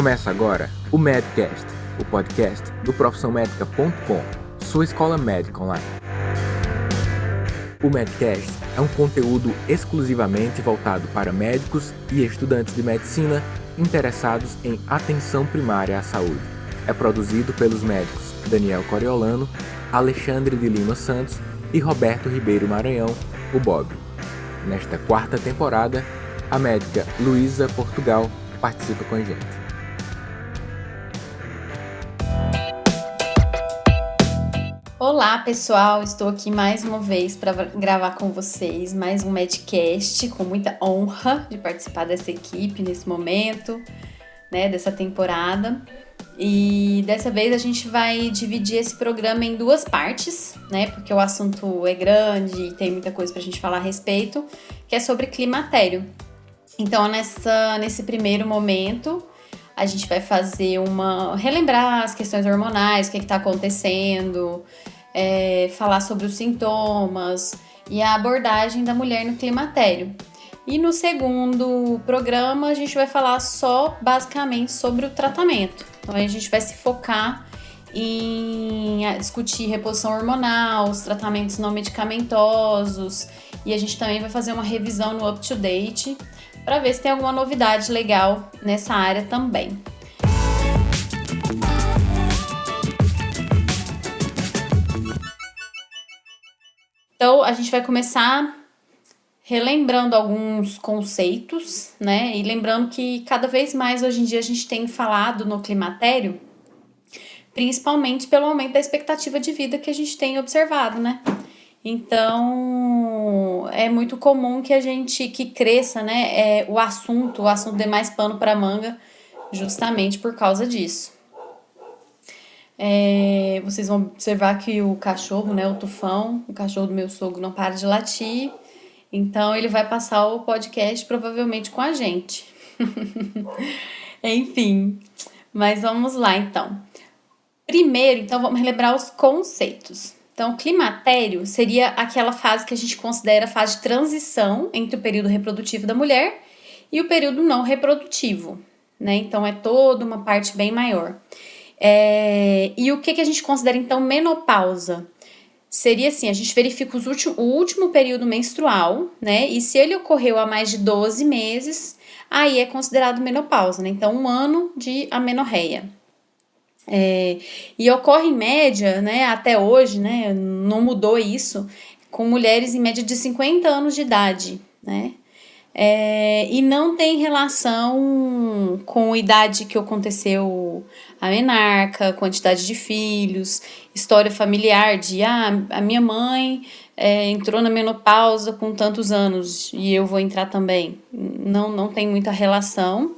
Começa agora o Medcast, o podcast do profissãomedica.com, sua escola médica online. O Medcast é um conteúdo exclusivamente voltado para médicos e estudantes de medicina interessados em atenção primária à saúde. É produzido pelos médicos Daniel Coriolano, Alexandre de Lima Santos e Roberto Ribeiro Maranhão, o Bob. Nesta quarta temporada, a médica Luísa Portugal participa com a gente. Olá pessoal, estou aqui mais uma vez para gravar com vocês mais um Medcast, com muita honra de participar dessa equipe nesse momento, dessa temporada. E dessa vez a gente vai dividir esse programa em duas partes, porque o assunto é grande e tem muita coisa para a gente falar a respeito, que é sobre climatério. Então nesse primeiro momento a gente vai fazer relembrar as questões hormonais, o que está acontecendo, falar sobre os sintomas e a abordagem da mulher no climatério. E no segundo programa a gente vai falar só basicamente sobre o tratamento. Então a gente vai se focar em discutir reposição hormonal, os tratamentos não medicamentosos, e a gente também vai fazer uma revisão no Up to Date para ver se tem alguma novidade legal nessa área também. Então, a gente vai começar relembrando alguns conceitos, E lembrando que cada vez mais hoje em dia a gente tem falado no climatério, principalmente pelo aumento da expectativa de vida que a gente tem observado, Então, é muito comum que cresça, o assunto dê mais pano para manga, justamente por causa disso. Vocês vão observar que o cachorro, o Tufão, o cachorro do meu sogro, não para de latir, então ele vai passar o podcast provavelmente com a gente. Enfim, mas vamos lá então. Primeiro, então, vamos relembrar os conceitos. Então, o climatério seria aquela fase que a gente considera a fase de transição entre o período reprodutivo da mulher e o período não reprodutivo, Então, é toda uma parte bem maior. E o que a gente considera, então, menopausa? Seria assim, a gente verifica o último período menstrual, E se ele ocorreu há mais de 12 meses, aí é considerado menopausa, Então, 1 ano de amenorreia. E ocorre em média, até hoje, não mudou isso, com mulheres em média de 50 anos de idade, e não tem relação com a idade que aconteceu a menarca, quantidade de filhos, história familiar de a minha mãe entrou na menopausa com tantos anos e eu vou entrar também. Não tem muita relação,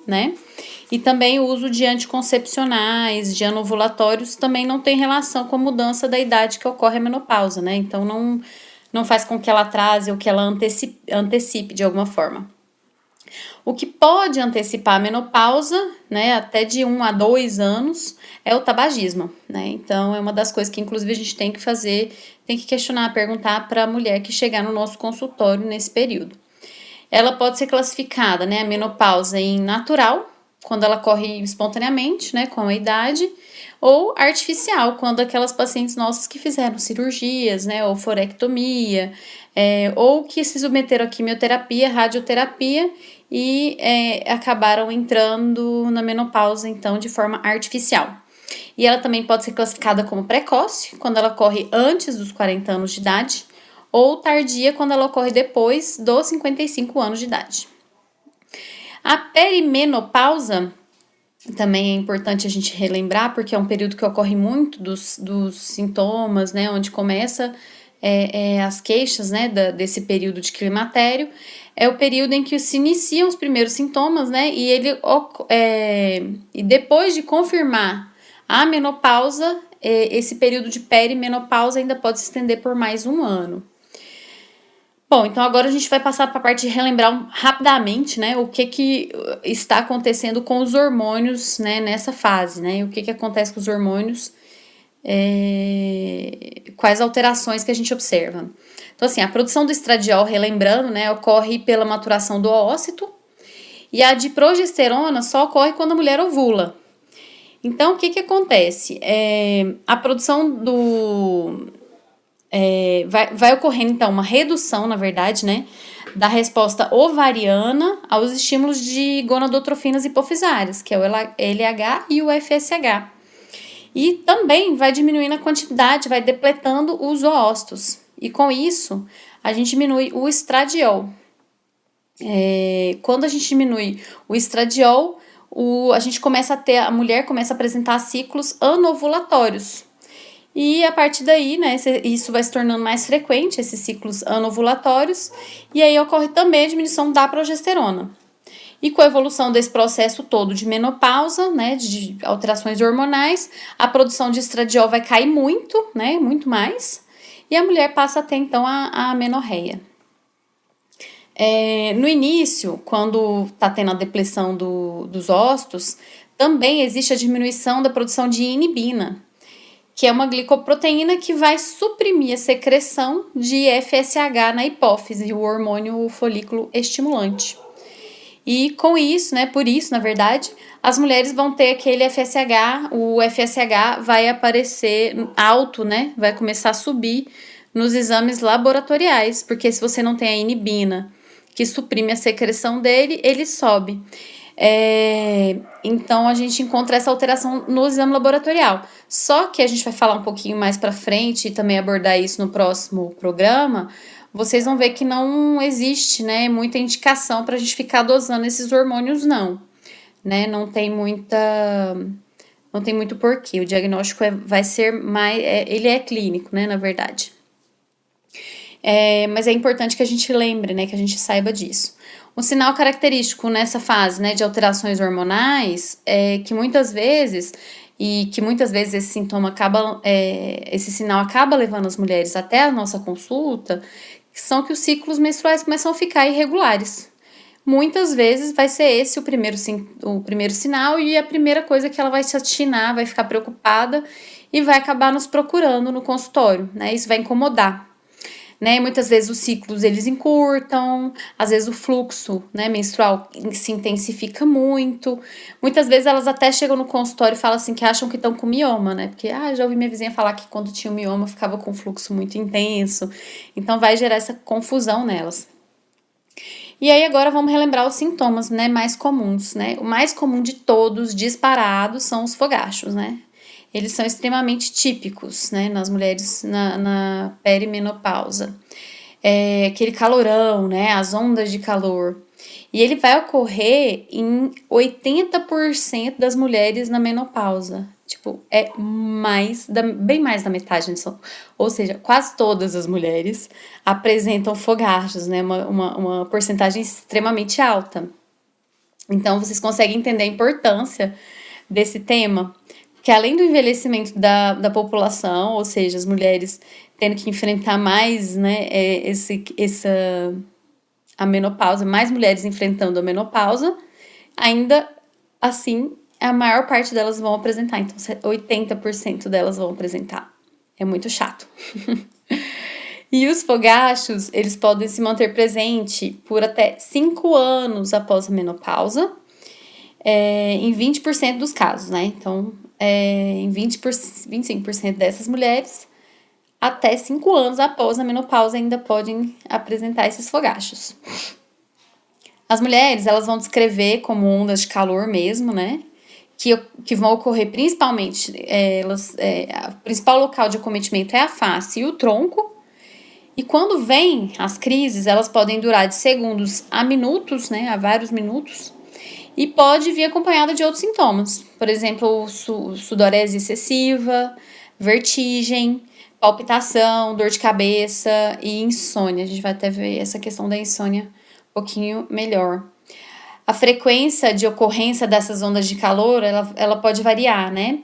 E também o uso de anticoncepcionais, de anovulatórios, também não tem relação com a mudança da idade que ocorre a menopausa, Então, não faz com que ela atrase ou que ela antecipe de alguma forma. O que pode antecipar a menopausa, até de 1 a 2 anos, é o tabagismo, Então, é uma das coisas que, inclusive, a gente tem que fazer, tem que questionar, perguntar para a mulher que chegar no nosso consultório nesse período. Ela pode ser classificada, a menopausa em natural, quando ela ocorre espontaneamente, com a idade, ou artificial, quando aquelas pacientes nossas que fizeram cirurgias, ou forectomia, ou que se submeteram a quimioterapia, radioterapia e acabaram entrando na menopausa, então, de forma artificial. E ela também pode ser classificada como precoce, quando ela ocorre antes dos 40 anos de idade, ou tardia, quando ela ocorre depois dos 55 anos de idade. A perimenopausa também é importante a gente relembrar, porque é um período que ocorre muito dos sintomas, onde começa as queixas, desse período de climatério. É o período em que se iniciam os primeiros sintomas, e depois de confirmar a menopausa, esse período de perimenopausa ainda pode se estender por mais 1 ano. Bom, então agora a gente vai passar para a parte de relembrar rapidamente, o que está acontecendo com os hormônios, nessa fase, o que acontece com os hormônios, quais alterações que a gente observa. Então, assim, a produção do estradiol, relembrando, ocorre pela maturação do oócito, e a de progesterona só ocorre quando a mulher ovula, Então, o que que acontece? A produção vai ocorrendo, então, uma redução, na verdade, né, da resposta ovariana aos estímulos de gonadotrofinas hipofisárias, que é o LH e o FSH. E também vai diminuindo a quantidade, vai depletando os oócitos. E com isso, a gente diminui o estradiol. Quando a gente diminui o estradiol, a mulher começa a apresentar ciclos anovulatórios. E a partir daí, né, isso vai se tornando mais frequente, esses ciclos anovulatórios, e aí ocorre também a diminuição da progesterona. E com a evolução desse processo todo de menopausa, né, de alterações hormonais, a produção de estradiol vai cair muito, né, muito mais, e a mulher passa a ter, então, a amenorreia. No início, quando está tendo a depleção dos ócitos, também existe a diminuição da produção de inibina, que é uma glicoproteína que vai suprimir a secreção de FSH na hipófise, o hormônio folículo estimulante. E com isso, né, por isso, na verdade, as mulheres vão ter aquele FSH, o FSH vai aparecer alto, né, vai começar a subir nos exames laboratoriais, porque se você não tem a inibina que suprime a secreção dele, ele sobe. Então a gente encontra essa alteração no exame laboratorial. Só que a gente vai falar um pouquinho mais para frente e também abordar isso no próximo programa. Vocês vão ver que não existe, né, muita indicação para a gente ficar dosando esses hormônios, não. Né? Não tem muito porquê. O diagnóstico vai ser mais. Ele é clínico, né, na verdade. Mas é importante que a gente lembre, né, que a gente saiba disso. Um sinal característico nessa fase, né, de alterações hormonais é que muitas vezes esse sinal acaba levando as mulheres até a nossa consulta, são que os ciclos menstruais começam a ficar irregulares. Muitas vezes vai ser esse o primeiro sinal e a primeira coisa que ela vai se atinar, vai ficar preocupada e vai acabar nos procurando no consultório, né? Isso vai incomodar. Né? Muitas vezes os ciclos eles encurtam, às vezes o fluxo, né, menstrual se intensifica muito. Muitas vezes elas até chegam no consultório e falam assim que acham que estão com mioma, né? Porque já ouvi minha vizinha falar que quando tinha mioma ficava com fluxo muito intenso. Então vai gerar essa confusão nelas. E aí agora vamos relembrar os sintomas, né, mais comuns, né? O mais comum de todos, disparados, são os fogachos, né? Eles são extremamente típicos, né, nas mulheres na perimenopausa. Aquele calorão, né, as ondas de calor. E ele vai ocorrer em 80% das mulheres na menopausa. Tipo, bem mais da metade. Ou seja, quase todas as mulheres apresentam fogachos, né, uma porcentagem extremamente alta. Então, vocês conseguem entender a importância desse tema? Que além do envelhecimento da população, ou seja, as mulheres tendo que enfrentar mais, né, a menopausa, mais mulheres enfrentando a menopausa, ainda assim, a maior parte delas vão apresentar. Então, 80% delas vão apresentar. É muito chato. E os fogachos, eles podem se manter presentes por até 5 anos após a menopausa, em 20% dos casos, né? Então, em 25% dessas mulheres, até 5 anos após a menopausa ainda podem apresentar esses fogachos. As mulheres, elas vão descrever como ondas de calor mesmo, né? Que vão ocorrer principalmente, o principal local de acometimento é a face e o tronco. E quando vem as crises, elas podem durar de segundos a minutos, né? A vários minutos. E pode vir acompanhada de outros sintomas. Por exemplo, sudorese excessiva, vertigem, palpitação, dor de cabeça e insônia. A gente vai até ver essa questão da insônia um pouquinho melhor. A frequência de ocorrência dessas ondas de calor, ela pode variar, né?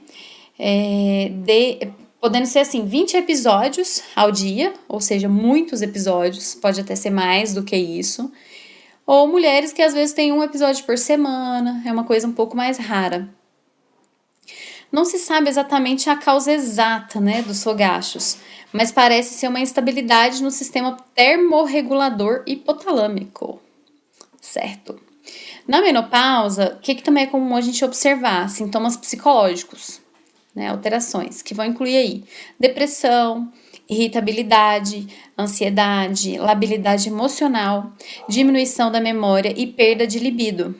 Podendo ser assim, 20 episódios ao dia, ou seja, muitos episódios, pode até ser mais do que isso. Ou mulheres que às vezes têm um episódio por semana, é uma coisa um pouco mais rara. Não se sabe exatamente a causa exata, né, dos fogachos, mas parece ser uma instabilidade no sistema termorregulador hipotalâmico, certo? Na menopausa, o que também é comum a gente observar? Sintomas psicológicos, né? Alterações, que vão incluir aí depressão, irritabilidade, ansiedade, labilidade emocional, diminuição da memória e perda de libido.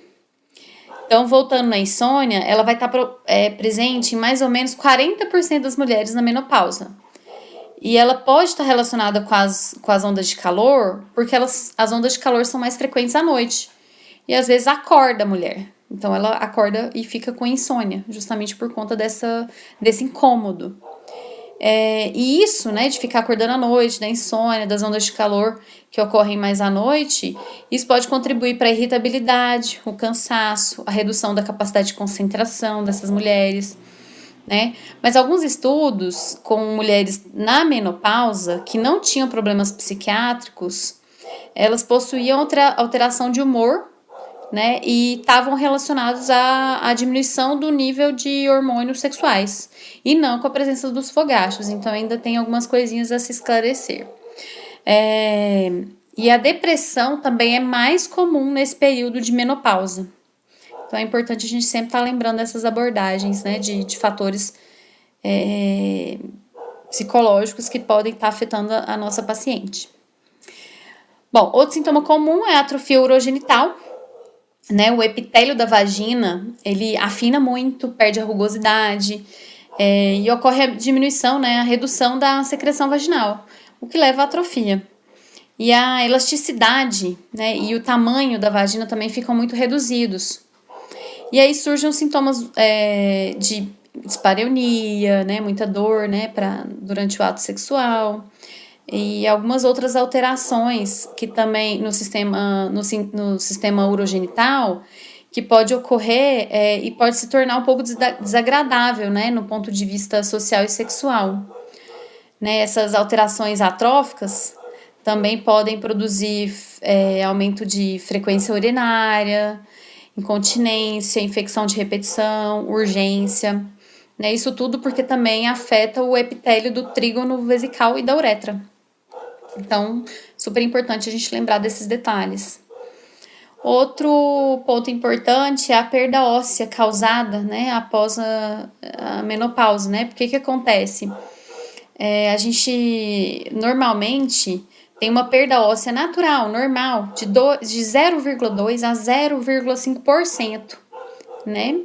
Então, voltando na insônia, ela vai estar presente em mais ou menos 40% das mulheres na menopausa. E ela pode estar relacionada com as ondas de calor, porque as ondas de calor são mais frequentes à noite. E às vezes acorda a mulher. Então ela acorda e fica com insônia, justamente por conta desse incômodo. E isso, né, de ficar acordando à noite, da insônia, das ondas de calor que ocorrem mais à noite, isso pode contribuir para a irritabilidade, o cansaço, a redução da capacidade de concentração dessas mulheres, né? Mas alguns estudos com mulheres na menopausa que não tinham problemas psiquiátricos, elas possuíam outra alteração de humor, né, e estavam relacionados à diminuição do nível de hormônios sexuais e não com a presença dos fogachos. Então ainda tem algumas coisinhas a se esclarecer. E a depressão também é mais comum nesse período de menopausa. Então é importante a gente sempre estar lembrando dessas abordagens, né, de fatores psicológicos que podem estar afetando a nossa paciente. Bom, outro sintoma comum é a atrofia urogenital, né? O epitélio da vagina, ele afina muito, perde a rugosidade, e ocorre a diminuição, né, a redução da secreção vaginal, o que leva à atrofia. E a elasticidade, né, e o tamanho da vagina também ficam muito reduzidos. E aí surgem os sintomas de dispareunia, né, muita dor, né, durante o ato sexual, e algumas outras alterações que também no sistema urogenital que pode ocorrer e pode se tornar um pouco desagradável, né, no ponto de vista social e sexual. Né, essas alterações atróficas também podem produzir aumento de frequência urinária, incontinência, infecção de repetição, urgência, né, isso tudo porque também afeta o epitélio do trígono vesical e da uretra. Então, super importante a gente lembrar desses detalhes. Outro ponto importante é a perda óssea causada, né, após a menopausa, né? Porque que acontece? A gente normalmente tem uma perda óssea natural, normal, de 0,2% a 0,5%, né?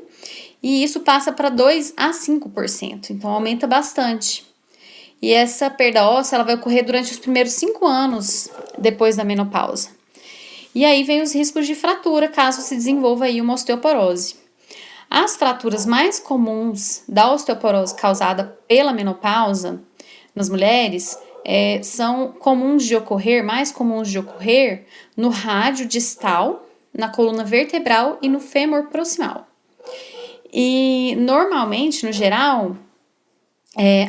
E isso passa para 2% a 5%, então aumenta bastante. E essa perda óssea ela vai ocorrer durante os primeiros 5 anos depois da menopausa. E aí vem os riscos de fratura, caso se desenvolva aí uma osteoporose. As fraturas mais comuns da osteoporose causada pela menopausa nas mulheres são mais comuns de ocorrer no rádio distal, na coluna vertebral e no fêmur proximal. E normalmente, no geral,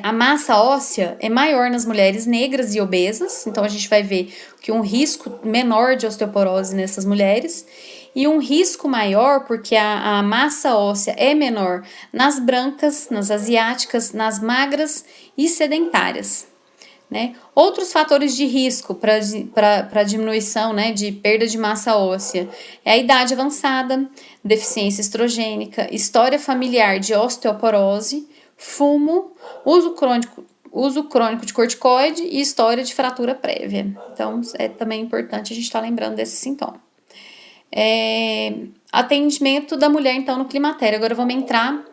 a massa óssea é maior nas mulheres negras e obesas, então a gente vai ver que um risco menor de osteoporose nessas mulheres e um risco maior porque a massa óssea é menor nas brancas, nas asiáticas, nas magras e sedentárias. Né? Outros fatores de risco para diminuição, né, de perda de massa óssea é a idade avançada, deficiência estrogênica, história familiar de osteoporose, fumo, uso crônico de corticoide e história de fratura prévia. Então, é também importante a gente estar lembrando desse sintoma. Atendimento da mulher, então, no climatério. Agora vamos entrar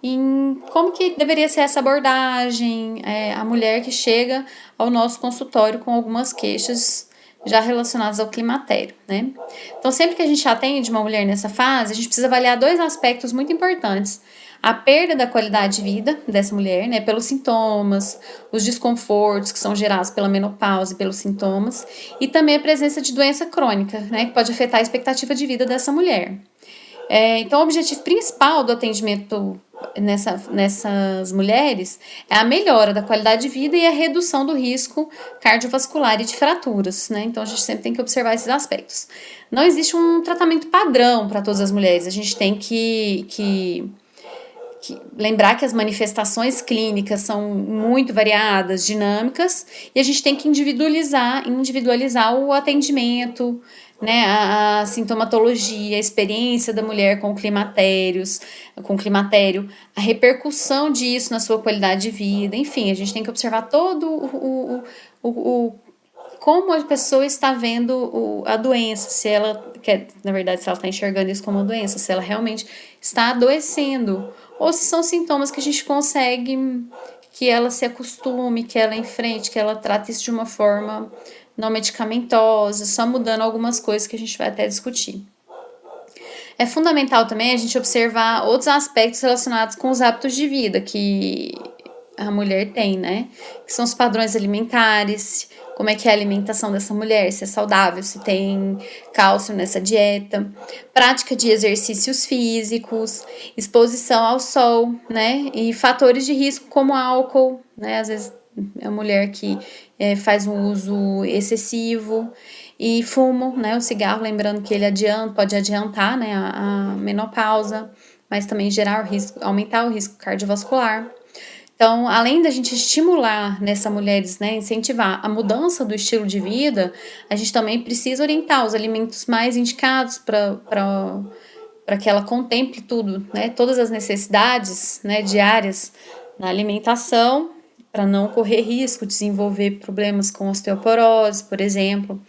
em como que deveria ser essa abordagem, a mulher que chega ao nosso consultório com algumas queixas já relacionadas ao climatério, né? Então, sempre que a gente atende uma mulher nessa fase, a gente precisa avaliar 2 aspectos muito importantes. A perda da qualidade de vida dessa mulher, né, pelos sintomas, os desconfortos que são gerados pela menopausa e pelos sintomas, e também a presença de doença crônica, né, que pode afetar a expectativa de vida dessa mulher. Então, o objetivo principal do atendimento nessas mulheres é a melhora da qualidade de vida e a redução do risco cardiovascular e de fraturas, né? Então, a gente sempre tem que observar esses aspectos. Não existe um tratamento padrão para todas as mulheres, a gente tem que lembrar que as manifestações clínicas são muito variadas, dinâmicas, e a gente tem que individualizar o atendimento, né, a sintomatologia, a experiência da mulher com climatério, a repercussão disso na sua qualidade de vida, enfim, a gente tem que observar todo como a pessoa está vendo a doença, se ela está enxergando isso como uma doença, se ela realmente está adoecendo, ou se são sintomas que a gente consegue que ela se acostume, que ela enfrente, que ela trate isso de uma forma não medicamentosa, só mudando algumas coisas que a gente vai até discutir. É fundamental também a gente observar outros aspectos relacionados com os hábitos de vida que a mulher tem, né? Que são os padrões alimentares, como é que é a alimentação dessa mulher, se é saudável, se tem cálcio nessa dieta, prática de exercícios físicos, exposição ao sol, né? E fatores de risco como álcool, né? Às vezes é a mulher que faz um uso excessivo, e fumo, né? O cigarro, lembrando que ele pode adiantar, né, a menopausa, mas também aumentar o risco cardiovascular. Então, além da gente estimular nessas mulheres, né, incentivar a mudança do estilo de vida, a gente também precisa orientar os alimentos mais indicados para que ela contemple tudo, né, todas as necessidades, né, diárias na alimentação, para não correr risco de desenvolver problemas com osteoporose, por exemplo.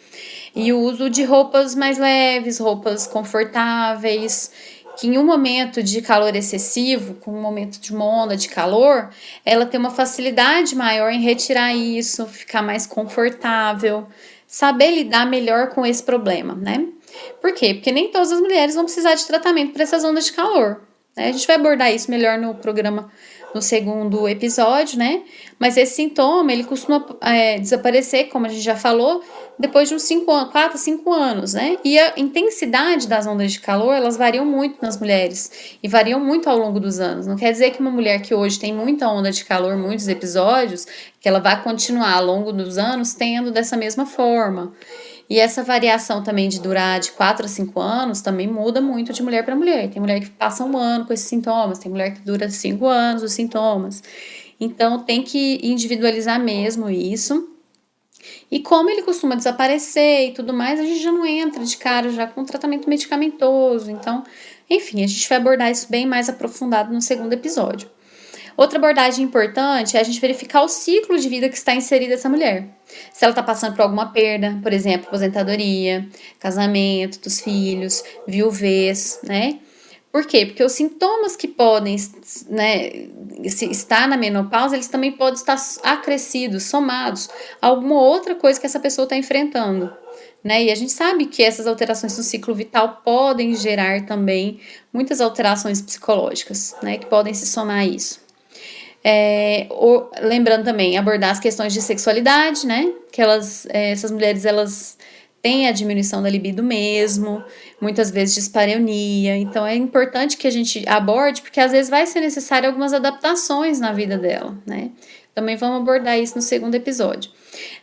E o uso de roupas mais leves, roupas confortáveis, que em um momento de calor excessivo, com um momento de uma onda de calor, ela tem uma facilidade maior em retirar isso, ficar mais confortável, saber lidar melhor com esse problema, né? Por quê? Porque nem todas as mulheres vão precisar de tratamento para essas ondas de calor, né? A gente vai abordar isso melhor no programa, no segundo episódio, né? Mas esse sintoma, ele costuma desaparecer, como a gente já falou, depois de uns 4 a 5 anos, né? E a intensidade das ondas de calor, elas variam muito nas mulheres e variam muito ao longo dos anos. Não quer dizer que uma mulher que hoje tem muita onda de calor, muitos episódios, que ela vai continuar ao longo dos anos tendo dessa mesma forma. E essa variação também de durar de 4 a 5 anos também muda muito de mulher para mulher. Tem mulher que passa um ano com esses sintomas, tem mulher que dura 5 anos os sintomas. Então tem que individualizar mesmo isso. E como ele costuma desaparecer e tudo mais, a gente já não entra de cara já com tratamento medicamentoso. Então, enfim, a gente vai abordar isso bem mais aprofundado no segundo episódio. Outra abordagem importante é a gente verificar o ciclo de vida que está inserida essa mulher. Se ela está passando por alguma perda, por exemplo, aposentadoria, casamento dos filhos, viuvez, né? Por quê? Porque os sintomas que podem, né, estar na menopausa, eles também podem estar acrescidos, somados a alguma outra coisa que essa pessoa está enfrentando, né? E a gente sabe que essas alterações no ciclo vital podem gerar também muitas alterações psicológicas, né, que podem se somar a isso. Lembrando também, abordar as questões de sexualidade, né? Que essas mulheres, elas têm a diminuição da libido mesmo, muitas vezes dispareunia. Então, é importante que a gente aborde, porque às vezes vai ser necessário algumas adaptações na vida dela, né? Também vamos abordar isso no segundo episódio.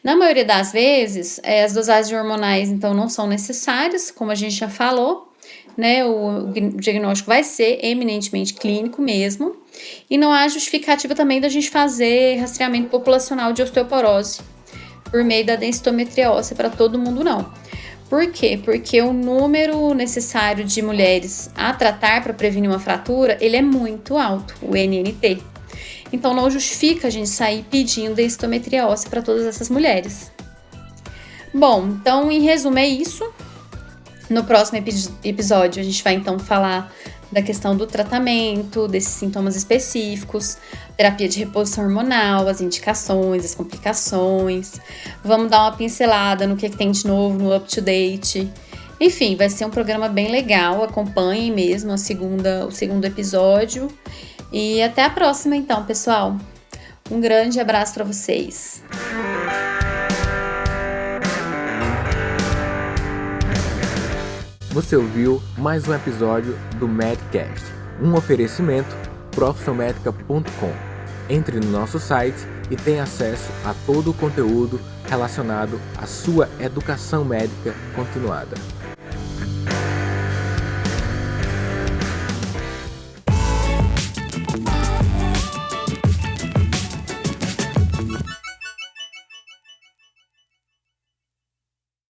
Na maioria das vezes, as dosagens hormonais, então, não são necessárias, como a gente já falou, né? O diagnóstico vai ser eminentemente clínico mesmo, e não há justificativa também da gente fazer rastreamento populacional de osteoporose por meio da densitometria óssea para todo mundo, não. Por quê? Porque o número necessário de mulheres a tratar para prevenir uma fratura, ele é muito alto, o NNT. Então não justifica a gente sair pedindo densitometria óssea para todas essas mulheres. Bom, então em resumo é isso. No próximo episódio a gente vai então falar da questão do tratamento, desses sintomas específicos, terapia de reposição hormonal, as indicações, as complicações. Vamos dar uma pincelada no que tem de novo no Up to Date. Enfim, vai ser um programa bem legal, acompanhem mesmo o segundo episódio. E até a próxima então, pessoal. Um grande abraço para vocês. Você ouviu mais um episódio do Medcast, um oferecimento profissionmedica.com. Entre no nosso site e tenha acesso a todo o conteúdo relacionado à sua educação médica continuada.